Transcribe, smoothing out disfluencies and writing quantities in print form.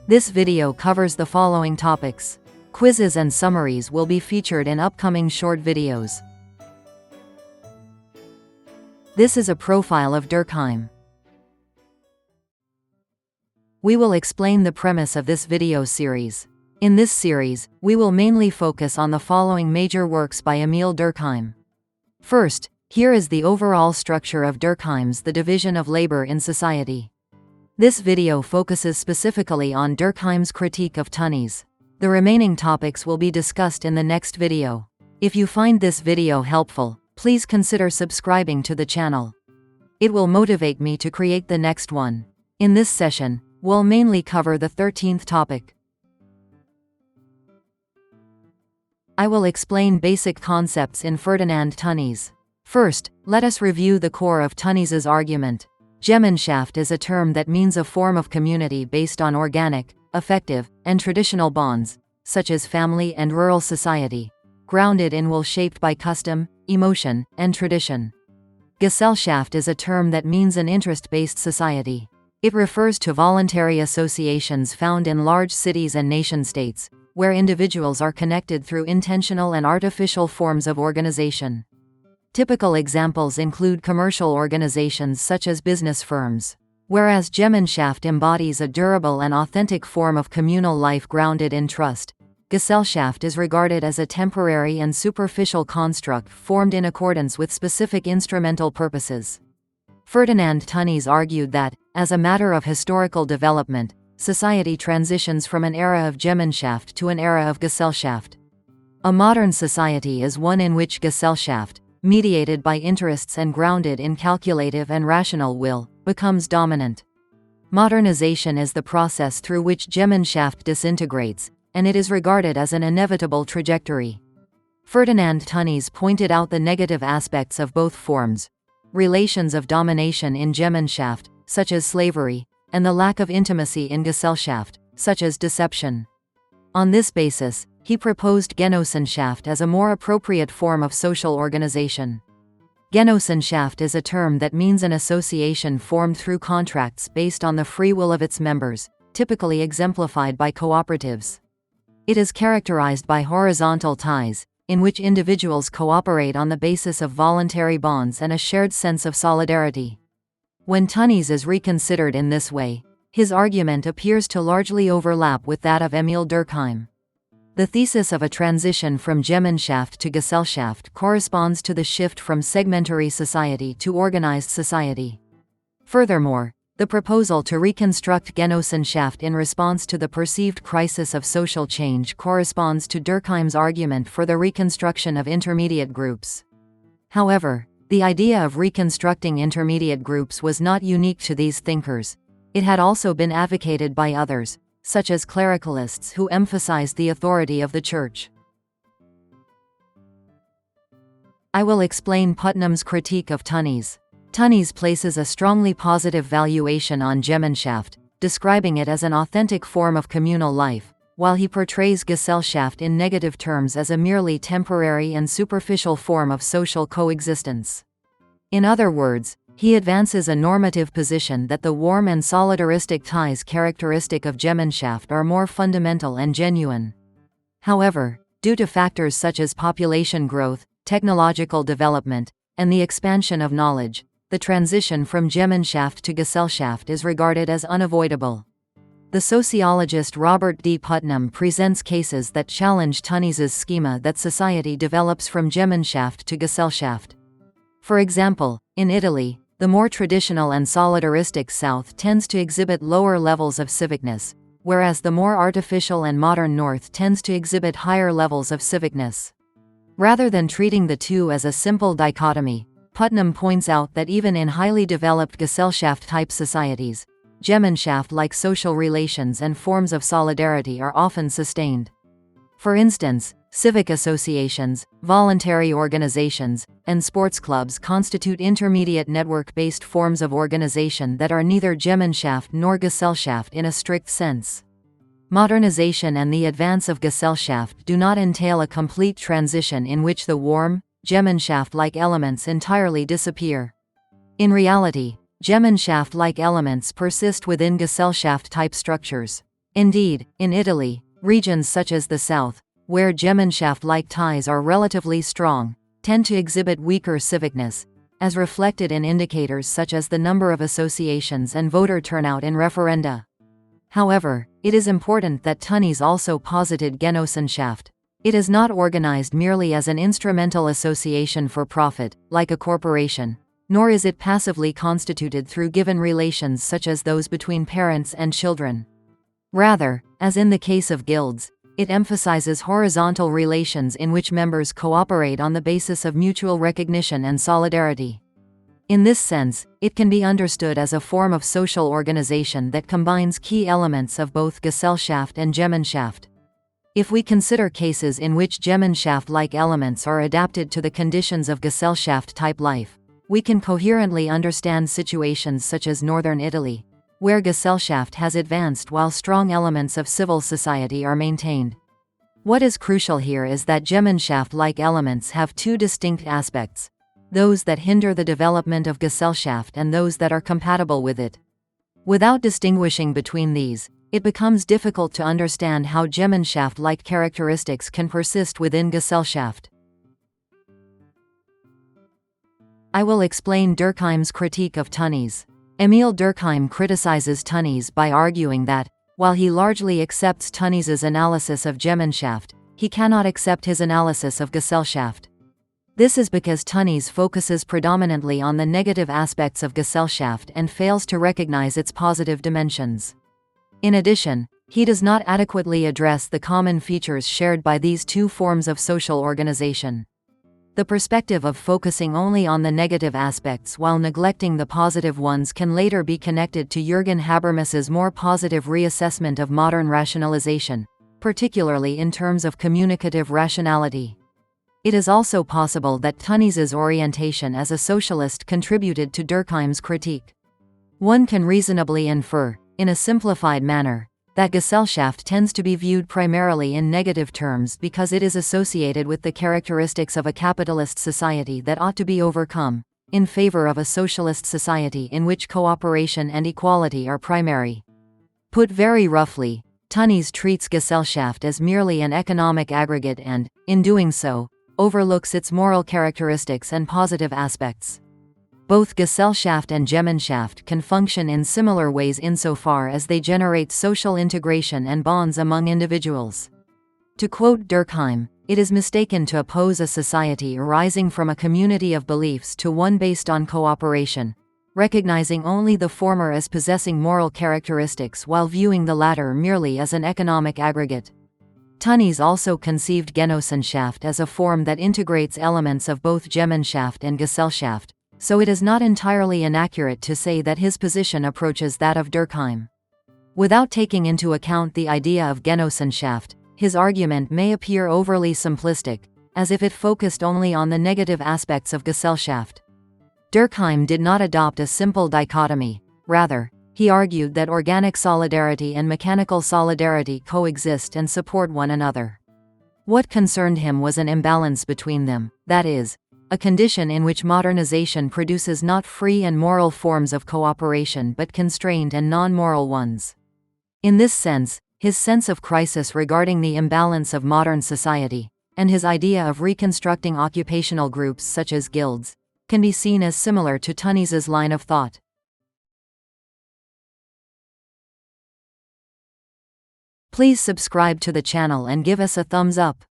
This video covers the following topics. Quizzes and summaries will be featured in upcoming short videos. This is a profile of Durkheim. We will explain the premise of this video series. In this series, we will mainly focus on the following major works by Emile Durkheim. First, here is the overall structure of Durkheim's The Division of Labor in Society. This video focuses specifically on Durkheim's critique of Tonnies. The remaining topics will be discussed in the next video. If you find this video helpful, please consider subscribing to the channel. It will motivate me to create the next one. In this session, we'll mainly cover the 13th topic. I will explain basic concepts in Ferdinand Tönnies. First, let us review the core of Tönnies's argument. Gemeinschaft is a term that means a form of community based on organic, affective, and traditional bonds, such as family and rural society, grounded in will shaped by custom, emotion, and tradition. Gesellschaft is a term that means an interest-based society. It refers to voluntary associations found in large cities and nation-states, where individuals are connected through intentional and artificial forms of organization. Typical examples include commercial organizations such as business firms. Whereas Gemeinschaft embodies a durable and authentic form of communal life grounded in trust, Gesellschaft is regarded as a temporary and superficial construct formed in accordance with specific instrumental purposes. Ferdinand Tönnies argued that, as a matter of historical development, society transitions from an era of Gemeinschaft to an era of Gesellschaft. A modern society is one in which Gesellschaft, mediated by interests and grounded in calculative and rational will, becomes dominant. Modernization is the process through which Gemeinschaft disintegrates, and it is regarded as an inevitable trajectory. Ferdinand Tönnies pointed out the negative aspects of both forms: relations of domination in Gemeinschaft, such as slavery, and the lack of intimacy in Gesellschaft, such as deception. On this basis, he proposed Genossenschaft as a more appropriate form of social organization. Genossenschaft is a term that means an association formed through contracts based on the free will of its members, typically exemplified by cooperatives. It is characterized by horizontal ties, in which individuals cooperate on the basis of voluntary bonds and a shared sense of solidarity. When Tönnies is reconsidered in this way, his argument appears to largely overlap with that of Emile Durkheim. The thesis of a transition from Gemeinschaft to Gesellschaft corresponds to the shift from segmentary society to organized society. Furthermore, the proposal to reconstruct Genossenschaft in response to the perceived crisis of social change corresponds to Durkheim's argument for the reconstruction of intermediate groups. However, the idea of reconstructing intermediate groups was not unique to these thinkers. It had also been advocated by others, such as clericalists who emphasized the authority of the Church. I will explain Putnam's critique of Tönnies. Tönnies places a strongly positive valuation on Gemeinschaft, describing it as an authentic form of communal life, while he portrays Gesellschaft in negative terms as a merely temporary and superficial form of social coexistence. In other words, he advances a normative position that the warm and solidaristic ties characteristic of Gemeinschaft are more fundamental and genuine. However, due to factors such as population growth, technological development, and the expansion of knowledge, the transition from Gemeinschaft to Gesellschaft is regarded as unavoidable. The sociologist Robert D. Putnam presents cases that challenge Tönnies's schema that society develops from Gemeinschaft to Gesellschaft. For example, in Italy, the more traditional and solidaristic South tends to exhibit lower levels of civicness, whereas the more artificial and modern North tends to exhibit higher levels of civicness. Rather than treating the two as a simple dichotomy, Putnam points out that even in highly developed Gesellschaft-type societies, Gemeinschaft-like social relations and forms of solidarity are often sustained. For instance, civic associations, voluntary organizations, and sports clubs constitute intermediate network-based forms of organization that are neither Gemeinschaft nor Gesellschaft in a strict sense. Modernization and the advance of Gesellschaft do not entail a complete transition in which the warm, Gemeinschaft-like elements entirely disappear. In reality, Gemeinschaft-like elements persist within Gesellschaft-type structures. Indeed, in Italy, regions such as the south, where Gemeinschaft-like ties are relatively strong, tend to exhibit weaker civicness, as reflected in indicators such as the number of associations and voter turnout in referenda. However, it is important that Tönnies also posited Genossenschaft. It is not organized merely as an instrumental association for profit, like a corporation, nor is it passively constituted through given relations such as those between parents and children. Rather, as in the case of guilds, it emphasizes horizontal relations in which members cooperate on the basis of mutual recognition and solidarity. In this sense, it can be understood as a form of social organization that combines key elements of both Gesellschaft and Gemeinschaft. If we consider cases in which Gemeinschaft-like elements are adapted to the conditions of Gesellschaft-type life, we can coherently understand situations such as northern Italy, where Gesellschaft has advanced while strong elements of civil society are maintained. What is crucial here is that Gemeinschaft-like elements have two distinct aspects: those that hinder the development of Gesellschaft and those that are compatible with it. Without distinguishing between these, it becomes difficult to understand how Gemeinschaft-like characteristics can persist within Gesellschaft. I will explain Durkheim's critique of Tönnies. Emile Durkheim criticizes Tönnies by arguing that, while he largely accepts Tönnies's analysis of Gemeinschaft, he cannot accept his analysis of Gesellschaft. This is because Tönnies focuses predominantly on the negative aspects of Gesellschaft and fails to recognize its positive dimensions. In addition, he does not adequately address the common features shared by these two forms of social organization. The perspective of focusing only on the negative aspects while neglecting the positive ones can later be connected to Jürgen Habermas's more positive reassessment of modern rationalization, particularly in terms of communicative rationality. It is also possible that Tönnies's orientation as a socialist contributed to Durkheim's critique. One can reasonably infer, in a simplified manner, that Gesellschaft tends to be viewed primarily in negative terms because it is associated with the characteristics of a capitalist society that ought to be overcome, in favor of a socialist society in which cooperation and equality are primary. Put very roughly, Tönnies treats Gesellschaft as merely an economic aggregate and, in doing so, overlooks its moral characteristics and positive aspects. Both Gesellschaft and Gemeinschaft can function in similar ways insofar as they generate social integration and bonds among individuals. To quote Durkheim, it is mistaken to oppose a society arising from a community of beliefs to one based on cooperation, recognizing only the former as possessing moral characteristics while viewing the latter merely as an economic aggregate. Tönnies also conceived Genossenschaft as a form that integrates elements of both Gemeinschaft and Gesellschaft, so it is not entirely inaccurate to say that his position approaches that of Durkheim. Without taking into account the idea of Genossenschaft, his argument may appear overly simplistic, as if it focused only on the negative aspects of Gesellschaft. Durkheim did not adopt a simple dichotomy. Rather, he argued that organic solidarity and mechanical solidarity coexist and support one another. What concerned him was an imbalance between them, that is, a condition in which modernization produces not free and moral forms of cooperation but constrained and non-moral ones. In this sense, his sense of crisis regarding the imbalance of modern society, and his idea of reconstructing occupational groups such as guilds, can be seen as similar to Tönnies's line of thought. Please subscribe to the channel and give us a thumbs up.